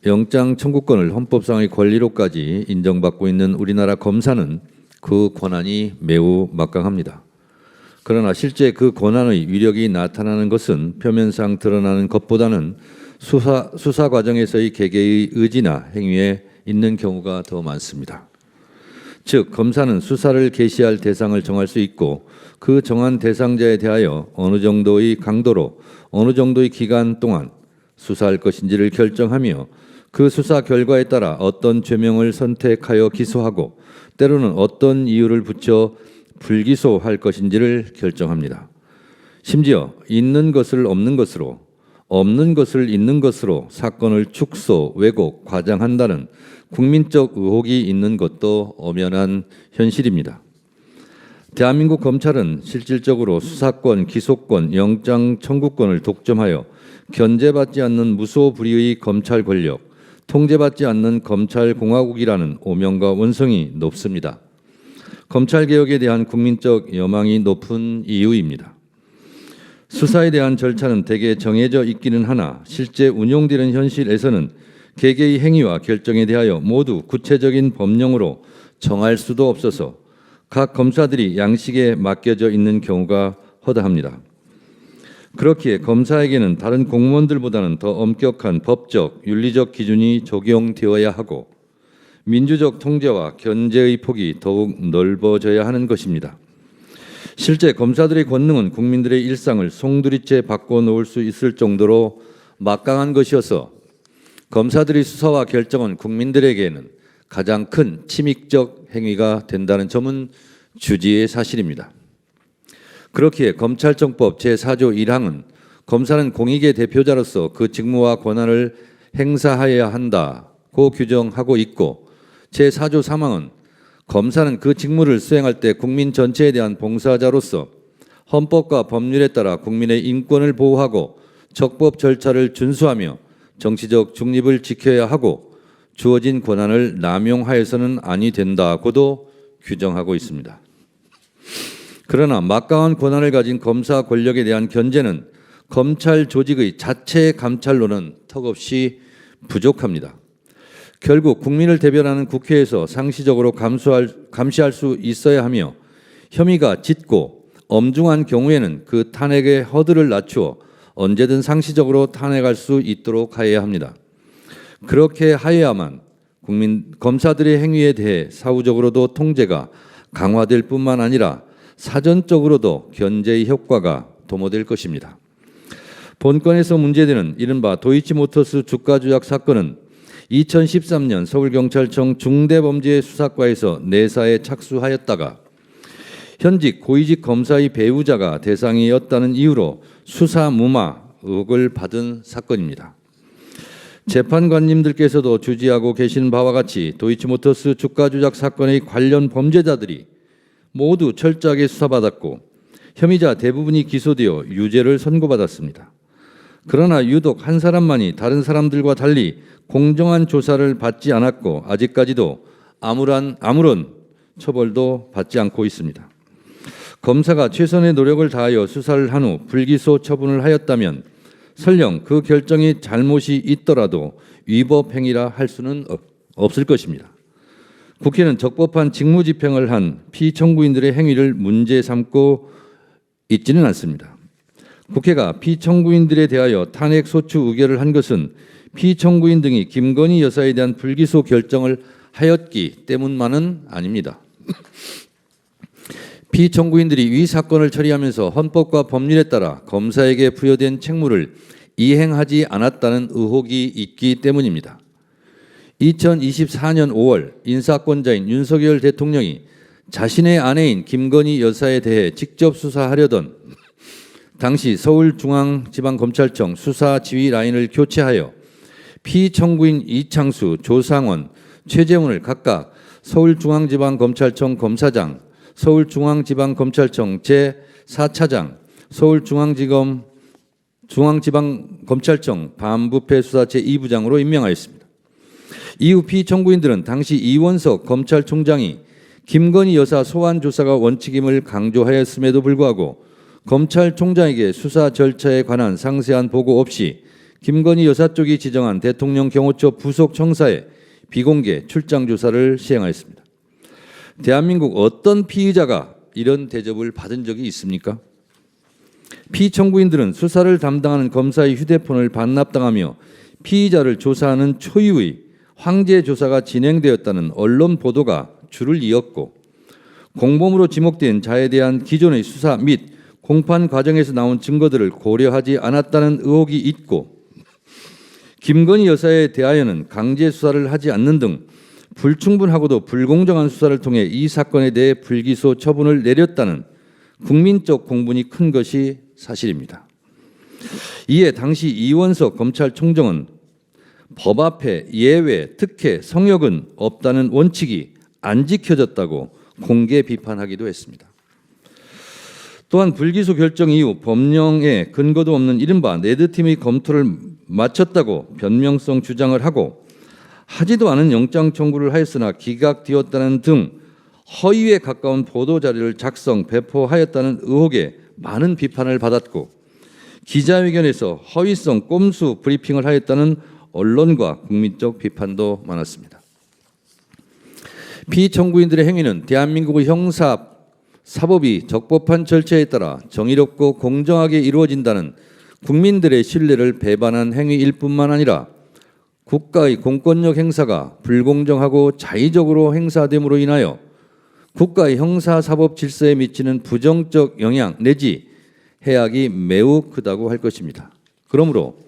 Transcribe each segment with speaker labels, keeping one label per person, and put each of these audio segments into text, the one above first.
Speaker 1: 영장 청구권을 헌법상의 권리로까지 인정받고 있는 우리나라 검사는 그 권한이 매우 막강합니다. 그러나 실제 그 권한의 위력이 나타나는 것은 표면상 드러나는 것보다는 수사 과정에서의 개개의 의지나 행위에 있는 경우가 더 많습니다. 즉, 검사는 수사를 개시할 대상을 정할 수 있고 그 정한 대상자에 대하여 어느 정도의 강도로 어느 정도의 기간 동안 수사할 것인지를 결정하며 그 수사 결과에 따라 어떤 죄명을 선택하여 기소하고 때로는 어떤 이유를 붙여 불기소할 것인지를 결정합니다. 심지어 있는 것을 없는 것으로, 없는 것을 있는 것으로 사건을 축소, 왜곡, 과장한다는 국민적 의혹이 있는 것도 엄연한 현실입니다. 대한민국 검찰은 실질적으로 수사권, 기소권, 영장 청구권을 독점하여 견제받지 않는 무소불위의 검찰 권력, 통제받지 않는 검찰공화국이라는 오명과 원성이 높습니다. 검찰개혁에 대한 국민적 여망이 높은 이유입니다. 수사에 대한 절차는 대개 정해져 있기는 하나 실제 운용되는 현실에서는 개개의 행위와 결정에 대하여 모두 구체적인 법령으로 정할 수도 없어서 각 검사들이 양식에 맡겨져 있는 경우가 허다합니다. 그렇기에 검사에게는 다른 공무원들보다는 더 엄격한 법적, 윤리적 기준이 적용되어야 하고 민주적 통제와 견제의 폭이 더욱 넓어져야 하는 것입니다. 실제 검사들의 권능은 국민들의 일상을 송두리째 바꿔놓을 수 있을 정도로 막강한 것이어서 검사들의 수사와 결정은 국민들에게는 가장 큰 침익적 행위가 된다는 점은 주지의 사실입니다. 그렇기에 검찰청법 제4조 1항은 검사는 공익의 대표자로서 그 직무와 권한을 행사해야 한다고 규정하고 있고 제4조 3항은 검사는 그 직무를 수행할 때 국민 전체에 대한 봉사자로서 헌법과 법률에 따라 국민의 인권을 보호하고 적법 절차를 준수하며 정치적 중립을 지켜야 하고 주어진 권한을 남용하여서는 아니 된다고도 규정하고 있습니다. 그러나 막강한 권한을 가진 검사 권력에 대한 견제는 검찰 조직의 자체 감찰로는 턱없이 부족합니다. 결국 국민을 대변하는 국회에서 상시적으로 감시할 수 있어야 하며 혐의가 짙고 엄중한 경우에는 그 탄핵의 허들을 낮추어 언제든 상시적으로 탄핵할 수 있도록 하여야 합니다. 그렇게 하여야만 검사들의 행위에 대해 사후적으로도 통제가 강화될 뿐만 아니라 사전적으로도 견제의 효과가 도모될 것입니다. 본건에서 문제되는 이른바 도이치모터스 주가 조작 사건은 2013년 서울경찰청 중대범죄수사과에서 내사에 착수하였다가 현직 고위직 검사의 배우자가 대상이었다는 이유로 수사 무마 의혹을 받은 사건입니다. 재판관님들께서도 주지하고 계신 바와 같이 도이치모터스 주가 조작 사건의 관련 범죄자들이 모두 철저하게 수사받았고 혐의자 대부분이 기소되어 유죄를 선고받았습니다. 그러나 유독 한 사람만이 다른 사람들과 달리 공정한 조사를 받지 않았고 아직까지도 아무런 처벌도 받지 않고 있습니다. 검사가 최선의 노력을 다하여 수사를 한 후 불기소 처분을 하였다면 설령 그 결정이 잘못이 있더라도 위법 행위라 할 수는 없을 것입니다. 국회는 적법한 직무집행을 한 피청구인들의 행위를 문제 삼고 있지는 않습니다. 국회가 피청구인들에 대하여 탄핵소추 의결을 한 것은 피청구인 등이 김건희 여사에 대한 불기소 결정을 하였기 때문만은 아닙니다. 피청구인들이 위 사건을 처리하면서 헌법과 법률에 따라 검사에게 부여된 책무를 이행하지 않았다는 의혹이 있기 때문입니다. 2024년 5월 인사권자인 윤석열 대통령이 자신의 아내인 김건희 여사에 대해 직접 수사하려던 당시 서울중앙지방검찰청 수사지휘 라인을 교체하여 피청구인 이창수, 조상원, 최재훈을 각각 서울중앙지방검찰청 검사장, 서울중앙지방검찰청 제4차장, 서울중앙지방검찰청 반부패수사 제2부장으로 임명하였습니다. 이후 피청구인들은 당시 이원석 검찰총장이 김건희 여사 소환 조사가 원칙임을 강조하였음에도 불구하고 검찰총장에게 수사 절차에 관한 상세한 보고 없이 김건희 여사 쪽이 지정한 대통령 경호처 부속 청사에 비공개 출장 조사를 시행하였습니다. 대한민국 어떤 피의자가 이런 대접을 받은 적이 있습니까? 피청구인들은 수사를 담당하는 검사의 휴대폰을 반납당하며 피의자를 조사하는 초유의 황제 조사가 진행되었다는 언론 보도가 줄을 이었고, 공범으로 지목된 자에 대한 기존의 수사 및 공판 과정에서 나온 증거들을 고려하지 않았다는 의혹이 있고, 김건희 여사에 대하여는 강제 수사를 하지 않는 등 불충분하고도 불공정한 수사를 통해 이 사건에 대해 불기소 처분을 내렸다는 국민적 공분이 큰 것이 사실입니다. 이에 당시 이원석 검찰총장은 법 앞에 예외, 특혜, 성역은 없다는 원칙이 안 지켜졌다고 공개 비판하기도 했습니다. 또한 불기소 결정 이후 법령에 근거도 없는 이른바 레드팀의 검토를 마쳤다고 변명성 주장을 하고, 하지도 않은 영장 청구를 하였으나 기각되었다는 등 허위에 가까운 보도자료를 작성, 배포하였다는 의혹에 많은 비판을 받았고, 기자회견에서 허위성 꼼수 브리핑을 하였다는 언론과 국민적 비판도 많았습니다. 피청구인들의 행위는 대한민국의 형사 사법이 적법한 절차에 따라 정의롭고 공정하게 이루어진다는 국민들의 신뢰를 배반한 행위일 뿐만 아니라 국가의 공권력 행사가 불공정하고 자의적으로 행사됨으로 인하여 국가의 형사사법 질서에 미치는 부정적 영향 내지 해악이 매우 크다고 할 것입니다. 그러므로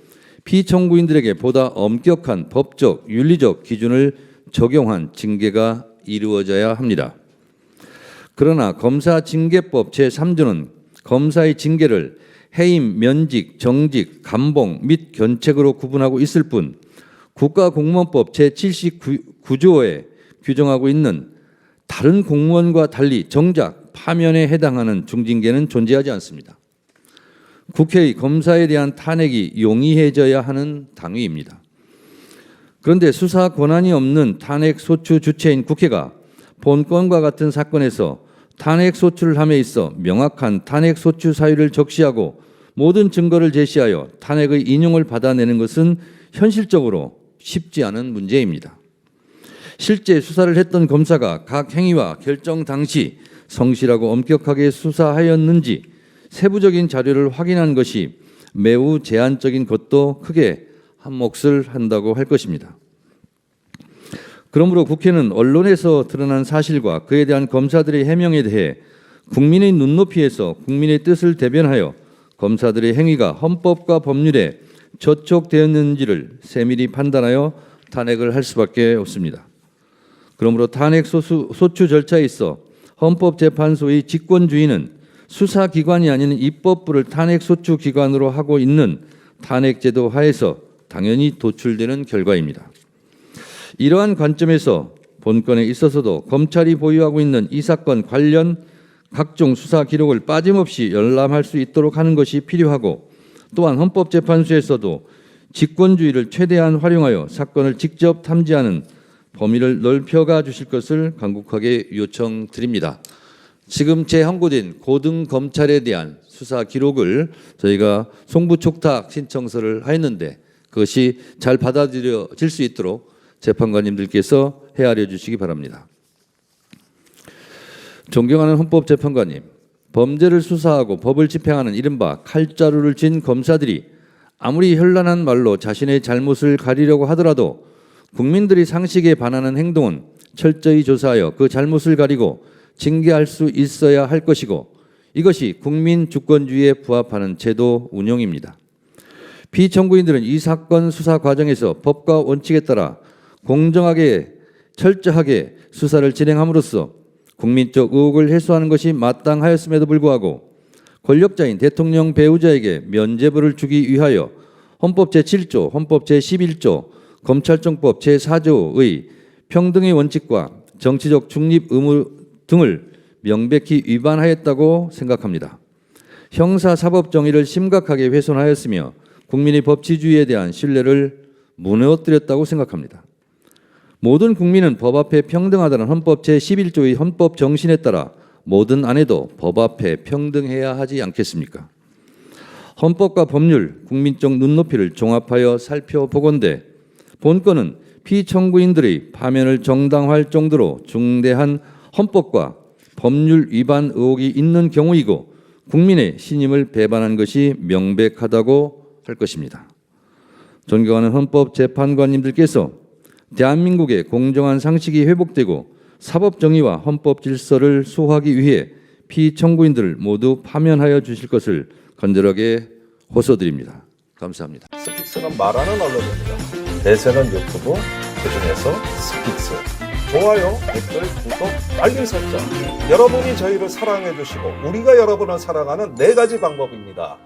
Speaker 1: 피청구인들에게 보다 엄격한 법적, 윤리적 기준을 적용한 징계가 이루어져야 합니다. 그러나 검사징계법 제3조는 검사의 징계를 해임, 면직, 정직, 감봉 및 견책으로 구분하고 있을 뿐 국가공무원법 제79조에 규정하고 있는 다른 공무원과 달리 정작 파면에 해당하는 중징계는 존재하지 않습니다. 국회의 검사에 대한 탄핵이 용이해져야 하는 당위입니다. 그런데 수사 권한이 없는 탄핵 소추 주체인 국회가 본건과 같은 사건에서 탄핵 소추를 함에 있어 명확한 탄핵 소추 사유를 적시하고 모든 증거를 제시하여 탄핵의 인용을 받아내는 것은 현실적으로 쉽지 않은 문제입니다. 실제 수사를 했던 검사가 각 행위와 결정 당시 성실하고 엄격하게 수사하였는지 세부적인 자료를 확인한 것이 매우 제한적인 것도 크게 한몫을 한다고 할 것입니다. 그러므로 국회는 언론에서 드러난 사실과 그에 대한 검사들의 해명에 대해 국민의 눈높이에서 국민의 뜻을 대변하여 검사들의 행위가 헌법과 법률에 저촉되었는지를 세밀히 판단하여 탄핵을 할 수밖에 없습니다. 그러므로 탄핵 소추 절차에 있어 헌법재판소의 직권주의는 수사기관이 아닌 입법부를 탄핵소추기관으로 하고 있는 탄핵제도 하에서 당연히 도출되는 결과입니다. 이러한 관점에서 본건에 있어서도 검찰이 보유하고 있는 이 사건 관련 각종 수사 기록을 빠짐없이 열람할 수 있도록 하는 것이 필요하고, 또한 헌법재판소에서도 직권주의를 최대한 활용하여 사건을 직접 탐지하는 범위를 넓혀가 주실 것을 간곡하게 요청드립니다. 지금 재항고된 고등검찰에 대한 수사 기록을 저희가 송부촉탁 신청서를 하였는데 그것이 잘 받아들여질 수 있도록 재판관님들께서 헤아려 주시기 바랍니다. 존경하는 헌법재판관님, 범죄를 수사하고 법을 집행하는 이른바 칼자루를 쥔 검사들이 아무리 현란한 말로 자신의 잘못을 가리려고 하더라도 국민들이 상식에 반하는 행동은 철저히 조사하여 그 잘못을 가리고 징계할 수 있어야 할 것이고, 이것이 국민 주권주의에 부합하는 제도 운영입니다. 피청구인들은 이 사건 수사 과정에서 법과 원칙에 따라 공정하게 철저하게 수사를 진행함으로써 국민적 의혹을 해소하는 것이 마땅하였음에도 불구하고 권력자인 대통령 배우자에게 면죄부를 주기 위하여 헌법 제7조, 헌법 제11조, 검찰청법 제4조의 평등의 원칙과 정치적 중립 의무 등을 명백히 위반하였다고 생각합니다. 형사사법 정의를 심각하게 훼손하였으며 국민의 법치주의에 대한 신뢰를 무너뜨렸다고 생각합니다. 모든 국민은 법 앞에 평등하다는 헌법 제11조의 헌법 정신에 따라 모든 아내도 법 앞에 평등해야 하지 않겠습니까? 헌법과 법률, 국민적 눈높이를 종합하여 살펴보건대 본건은 피청구인들의 파면을 정당화할 정도로 중대한 헌법과 법률 위반 의혹이 있는 경우이고 국민의 신임을 배반한 것이 명백하다고 할 것입니다. 존경하는 헌법재판관님들께서 대한민국의 공정한 상식이 회복되고 사법 정의와 헌법 질서를 수호하기 위해 피청구인들을 모두 파면하여 주실 것을 간절하게 호소드립니다. 감사합니다.
Speaker 2: 스픽스는 말하는 언론입니다. 대세는 유튜브, 그중에서 스픽스. 좋아요, 댓글, 구독, 알림 설정. 여러분이 저희를 사랑해 주시고 우리가 여러분을 사랑하는 4가지 방법입니다.